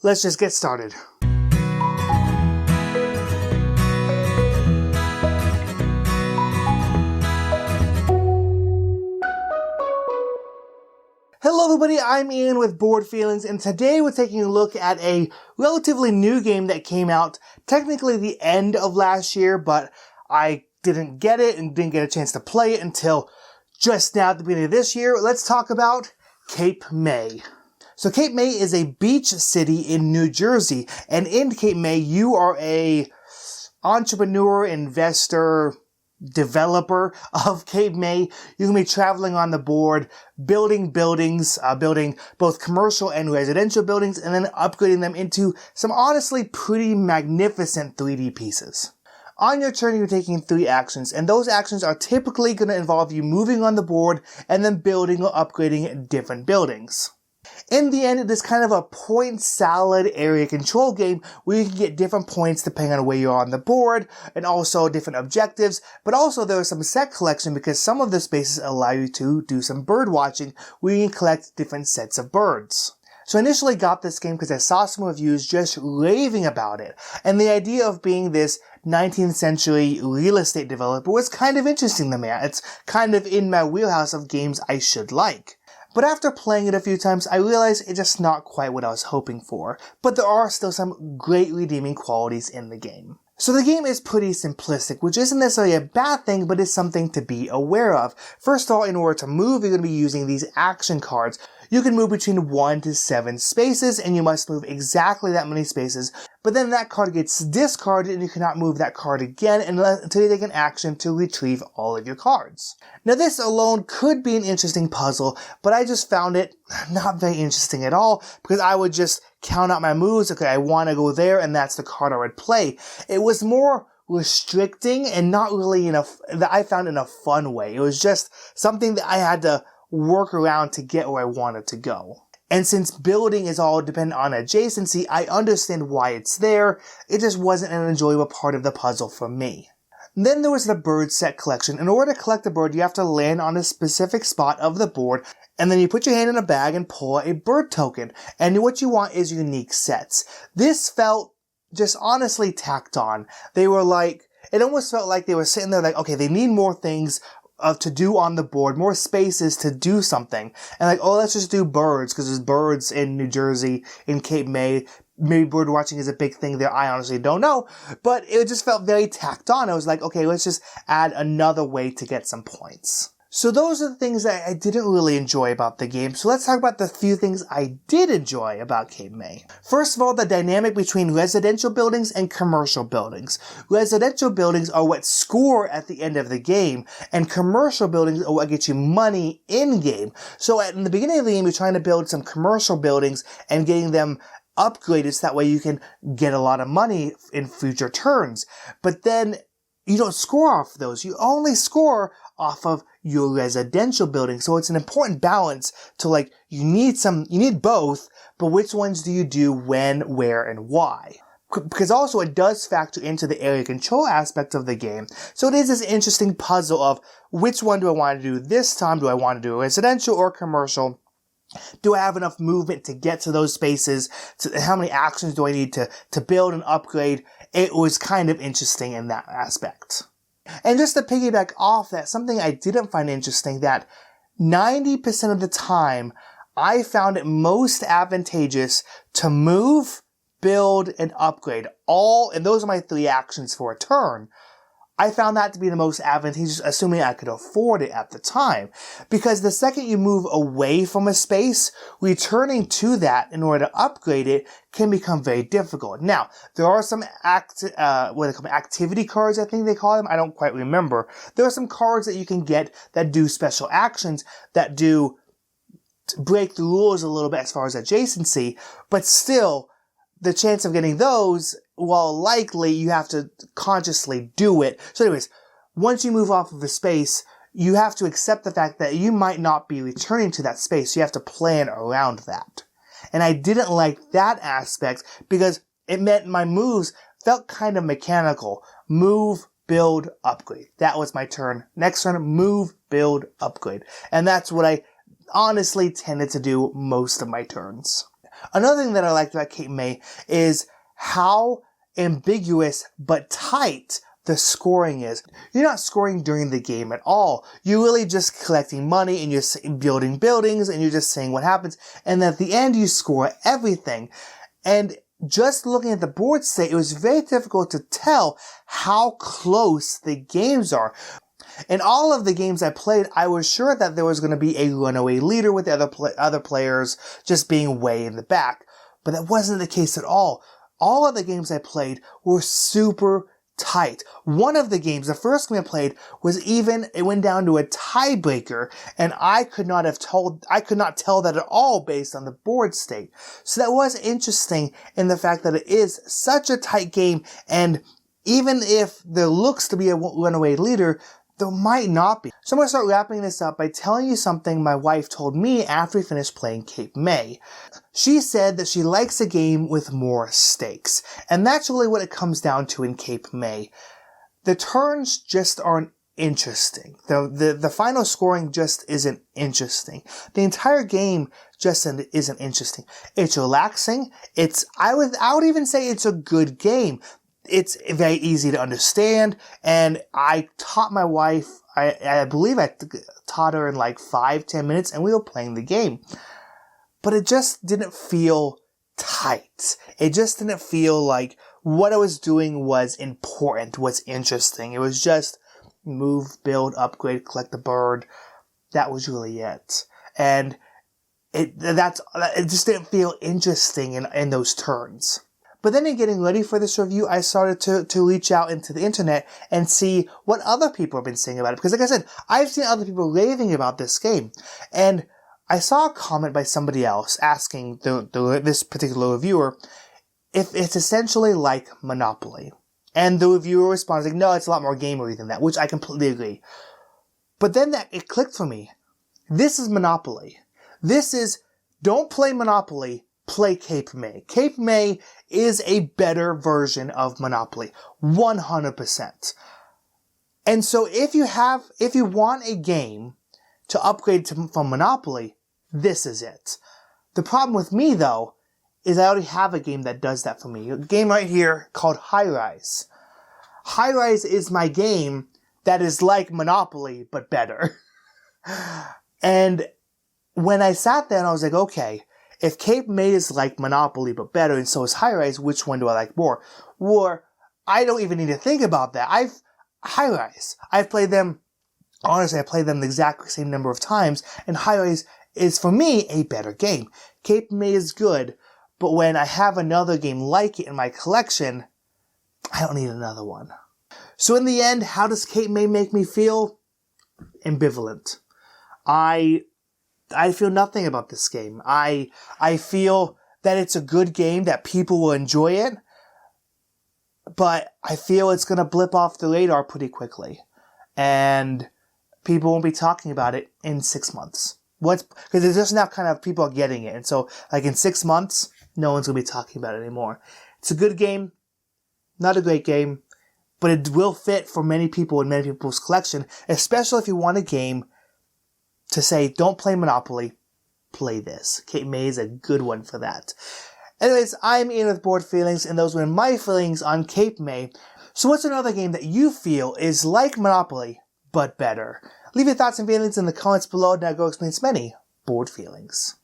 let's just get started. Hello everybody, I'm Ian with Board Feelings, and today we're taking a look at a relatively new game that came out technically the end of last year, but I didn't get it and didn't get a chance to play it until just now at the beginning of this year. Let's talk about Cape May. So Cape May is a beach city in New Jersey, and in Cape May you are a entrepreneur, investor, developer of Cape May. You can be traveling on the board, building buildings, building both commercial and residential buildings, and then upgrading them into some honestly pretty magnificent 3D pieces. On your turn, you're taking 3 actions, and those actions are typically going to involve you moving on the board and then building or upgrading different buildings. In the end, it is kind of a point salad area control game where you can get different points depending on where you are on the board and also different objectives, but also there is some set collection because some of the spaces allow you to do some bird watching where you can collect different sets of birds. So I initially got this game because I saw some reviews just raving about it, and the idea of being this 19th century real estate developer was kind of interesting to me. It's kind of in my wheelhouse of games I should like. But after playing it a few times, I realized it's just not quite what I was hoping for, but there are still some great redeeming qualities in the game. So the game is pretty simplistic, which isn't necessarily a bad thing, but is something to be aware of. First of all, in order to move, you're going to be using these action cards. You can move between 1 to 7 spaces, and you must move exactly that many spaces, but then that card gets discarded and you cannot move that card again until you take an action to retrieve all of your cards. Now this alone could be an interesting puzzle, but I just found it not very interesting at all because I would just count out my moves. Okay, I want to go there, and that's the card I would play. It was more restricting and not really that I found in a fun way. It was just something that I had to work around to get where I wanted to go. And since building is all dependent on adjacency, I understand why it's there. It just wasn't an enjoyable part of the puzzle for me. Then there was the bird set collection. In order to collect a bird, you have to land on a specific spot of the board, and then you put your hand in a bag and pull a bird token. And what you want is unique sets. This felt just honestly tacked on. They were like, it almost felt like they were sitting there like, okay, they need more things to do on the board, more spaces to do something. And like, oh, let's just do birds, because there's birds in New Jersey, in Cape May. Maybe bird watching is a big thing there, I honestly don't know. But it just felt very tacked on. I was like, okay, let's just add another way to get some points. So those are the things that I didn't really enjoy about the game. So let's talk about the few things I did enjoy about Cape May. First of all, the dynamic between residential buildings and commercial buildings. Residential buildings are what score at the end of the game, and commercial buildings are what get you money in-game. So in the beginning of the game, you're trying to build some commercial buildings and getting them upgraded so that way you can get a lot of money in future turns. But then you don't score off those. You only score off of your residential building. So it's an important balance to like, you need both, but which ones do you do when, where, and why? Because also it does factor into the area control aspect of the game. So it is this interesting puzzle of which one do I want to do this time? Do I want to do residential or commercial? Do I have enough movement to get to those spaces? How many actions do I need to build and upgrade? It was kind of interesting in that aspect. And just to piggyback off that, something I didn't find interesting, that 90% of the time, I found it most advantageous to move, build, and upgrade and those are my 3 actions for a turn. I found that to be the most advantageous, assuming I could afford it at the time. Because the second you move away from a space, returning to that in order to upgrade it can become very difficult. Now, there are some activity cards, I think they call them. I don't quite remember. There are some cards that you can get that do special actions that do break the rules a little bit as far as adjacency, but still, the chance of getting those, while likely, you have to consciously do it. So anyways, once you move off of a space, you have to accept the fact that you might not be returning to that space. You have to plan around that. And I didn't like that aspect because it meant my moves felt kind of mechanical. Move, build, upgrade. That was my turn. Next turn, move, build, upgrade. And that's what I honestly tended to do most of my turns. Another thing that I liked about Cape May is how ambiguous but tight the scoring is. You're not scoring during the game at all. You're really just collecting money and you're building buildings and you're just saying what happens. And at the end you score everything. And just looking at the board state, it was very difficult to tell how close the games are. In all of the games I played, I was sure that there was going to be a runaway leader with the other players just being way in the back. But that wasn't the case at all. All of the games I played were super tight. One of the games, the first game I played, it went down to a tiebreaker, and I could not tell that at all based on the board state. So that was interesting in the fact that it is such a tight game, and even if there looks to be a runaway leader, there might not be. So I'm going to start wrapping this up by telling you something my wife told me after we finished playing Cape May. She said that she likes a game with more stakes. And that's really what it comes down to in Cape May. The turns just aren't interesting. The final scoring just isn't interesting. The entire game just isn't interesting. It's relaxing. I would even say it's a good game. It's very easy to understand, and I taught my wife, I believe I taught her in like 5-10 minutes, and we were playing the game. But it just didn't feel tight. It just didn't feel like what I was doing was important, was interesting. It was just move, build, upgrade, collect the bird. That was really it. And it just didn't feel interesting in those turns. But then in getting ready for this review, I started to reach out into the internet and see what other people have been saying about it. Because like I said, I've seen other people raving about this game. And I saw a comment by somebody else asking this particular reviewer if it's essentially like Monopoly. And the reviewer responds like, no, it's a lot more gamery than that, which I completely agree. But then it clicked for me. This is Monopoly. Don't play Monopoly. Play Cape May. Cape May is a better version of Monopoly. 100%. And so if you want a game to upgrade from Monopoly, this is it. The problem with me though, is I already have a game that does that for me. A game right here called High Rise. High Rise is my game that is like Monopoly, but better. And when I sat there and I was like, okay, if Cape May is like Monopoly but better and so is High Rise, which one do I like more? Or, I don't even need to think about that. High Rise. I've played them, honestly, I played them the exact same number of times, and High Rise is, for me, a better game. Cape May is good, but when I have another game like it in my collection, I don't need another one. So in the end, how does Cape May make me feel? Ambivalent. I feel nothing about this game. I feel that it's a good game, that people will enjoy it, but I feel it's going to blip off the radar pretty quickly. And people won't be talking about it in 6 months. Because there's just now kind of people are getting it. And so, like in 6 months, no one's going to be talking about it anymore. It's a good game, not a great game, but it will fit for many people in many people's collection, especially if you want a game to say, don't play Monopoly, play this. Cape May is a good one for that. Anyways, I'm Ian with Board Feelings, and those were my feelings on Cape May. So what's another game that you feel is like Monopoly, but better? Leave your thoughts and feelings in the comments below, and I'll go explain many board feelings.